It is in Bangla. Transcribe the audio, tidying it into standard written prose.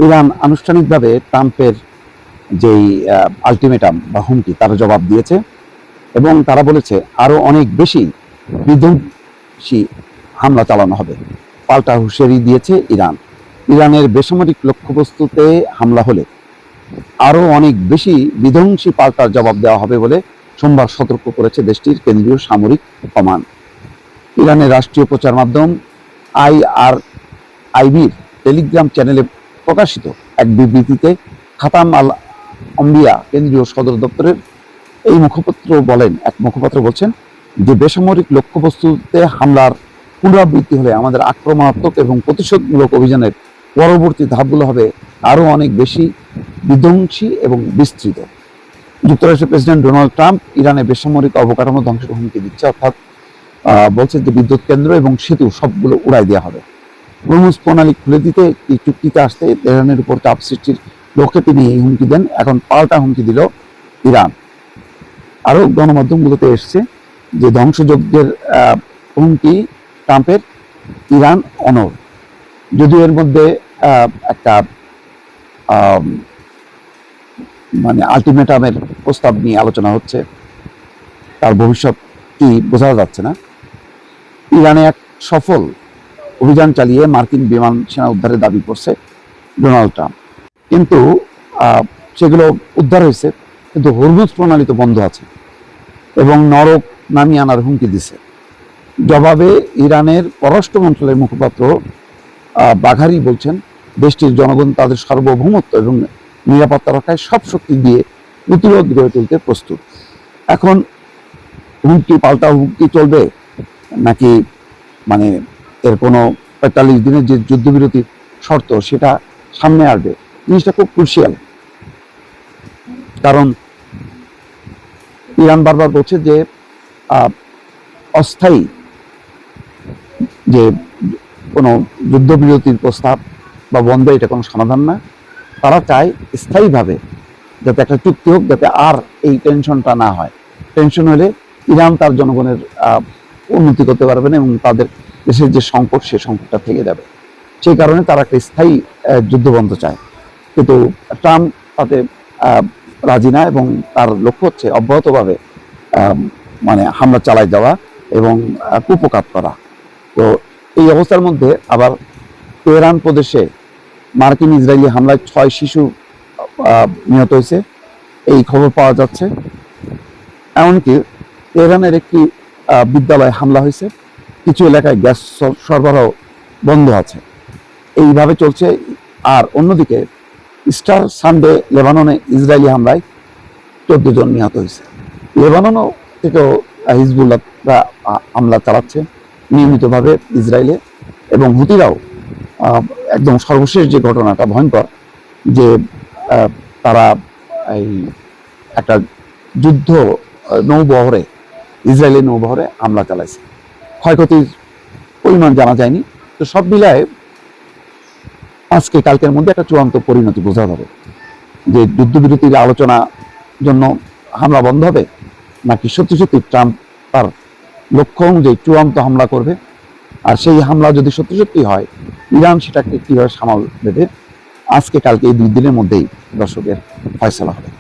ইরান আনুষ্ঠানিকভাবে ট্রাম্পের যেই আলটিমেটাম বা হুমকি তার জবাব দিয়েছে এবং তারা বলেছে আরো অনেক বেশি বিধ্বংসী হামলা চালানো হবে। পাল্টা হুঁশিয়ারি দিয়েছে ইরান। ইরানের বেসামরিক লক্ষ্যবস্তুতে হামলা হলে আরো অনেক বেশি বিধ্বংসী পাল্টা জবাব দেওয়া হবে বলে সোমবার সতর্ক করেছে দেশটির কেন্দ্রীয় সামরিক কমান্ড। ইরানের রাষ্ট্রীয় প্রচার মাধ্যম IRIBর টেলিগ্রাম চ্যানেলে প্রকাশিত এক বিবৃতিতে খাতাম আল আম্বিয়া কেন্দ্রীয় সদর দপ্তরের এক মুখপাত্র বলছেন যে বেসামরিক লক্ষ্যবস্তুতে হামলার পুনরাবৃত্তি হলে আমাদের আক্রমণাত্মক এবং প্রতিশোধমূলক অভিযানের পরবর্তী ধাপগুলো হবে আরো অনেক বেশি বিধ্বংসী এবং বিস্তৃত। যুক্তরাষ্ট্রের প্রেসিডেন্ট ডোনাল্ড ট্রাম্প ইরানের বেসামরিক অবকাঠামো ধ্বংসের হুমকি দিচ্ছে, অর্থাৎ বলছে যে বিদ্যুৎ কেন্দ্র এবং সেতু সবগুলো উড়াই দেওয়া হবে। হরমুজ প্রণালী খুলে দিতে এই চুক্তিতে আসতে তেহরানের উপর চাপ সৃষ্টির লক্ষ্যে তিনি এই হুমকি দেন। এখন পাল্টা হুমকি দিল ইরান। আরো গণমাধ্যমগুলোতে এসছে যে ধ্বংসযজ্ঞের হুমকি ট্রাম্পের, ইরান অনড়। যদিও এর মধ্যে একটা মানে আলটিমেটামের প্রস্তাব নিয়ে আলোচনা হচ্ছে, তার ভবিষ্যৎ কি বোঝা যাচ্ছে না। ইরানে এক সফল অভিযান চালিয়ে মার্কিন বিমান সেনা উদ্ধারের দাবি করছে ডোনাল্ড ট্রাম্প, কিন্তু সেগুলো উদ্ধার হয়েছে, কিন্তু হরমুজ প্রণালী তো বন্ধ আছে এবং নরক নামিয়ে আনার হুমকি দিছে। জবাবে ইরানের পররাষ্ট্র মন্ত্রণালয়ের মুখপাত্র বাঘারি বলছেন দেশটির জনগণ তাদের সার্বভৌমত্ব এবং নিরাপত্তা রক্ষায় সব শক্তি দিয়ে প্রতিরোধ গড়ে তুলতে প্রস্তুত। এখন হুমকি পাল্টা হুমকি চলবে নাকি মানে এর কোনো ৪৫ দিনের যে যুদ্ধবিরতির শর্ত সেটা সামনে আসবে, জিনিসটা খুব ক্রুশিয়াল। কারণ ইরান বারবার বলছে যে অস্থায়ী যে কোনো যুদ্ধবিরতির প্রস্তাব বা বন্ধ এটা কোনো সমাধান না। তারা চায় স্থায়ীভাবে যাতে একটা চুক্তি হোক, যাতে আর এই টেনশনটা না হয়। টেনশন হলে ইরান তার জনগণের উন্নতি করতে পারবে না এবং তাদের দেশের যে সংকট সে সংকটটা থেকে যাবে। সেই কারণে তারা একটা স্থায়ী যুদ্ধবন্ধ চায়, কিন্তু ট্রাম্প তাতে রাজি না এবং তার লক্ষ্য হচ্ছে অব্যাহতভাবে মানে হামলা চালায় যাওয়া এবং কুপকাত করা। তো এই অবস্থার মধ্যে আবার তেহরান প্রদেশে মার্কিন ইসরায়েলি হামলায় 6 শিশু নিহত হয়েছে এই খবর পাওয়া যাচ্ছে। এমনকি তেহরানের একটি বিদ্যালয়ে হামলা হয়েছে, কিছু এলাকায় গ্যাস সরবরাহ বন্ধ আছে। এইভাবে চলছে। আর অন্যদিকে ইস্টার সানডে লেবাননে ইসরায়েলি হামলায় 14 জন নিহত হয়েছে। লেবাননও থেকেও হিজবুল্লাহরা হামলা চালাচ্ছে নিয়মিতভাবে ইসরায়েলে, এবং হুতিরাও একদম সর্বশেষ যে ঘটনাটা ভয়ঙ্কর, যে তারা এই একটা যুদ্ধ নৌবহরে, ইসরায়েলি নৌবহরে হামলা চালাইছে। ক্ষয়ক্ষতির পরিমাণ জানা যায়নি। তো সব মিলায় আজকে কালকের মধ্যে একটা চূড়ান্ত পরিণতি বোঝা যাবে যে যুদ্ধবিরতির আলোচনা জন্য হামলা বন্ধ হবে নাকি সত্যি সত্যি ট্রাম্প তার লক্ষ্য অনুযায়ী চূড়ান্ত হামলা করবে। আর সেই হামলা যদি সত্যি সত্যি হয়, ইরান সেটাকে কিভাবে সামাল দেবে, আজকে কালকে এই 2 দিনের মধ্যেই দর্শকের ফয়সালা হবে।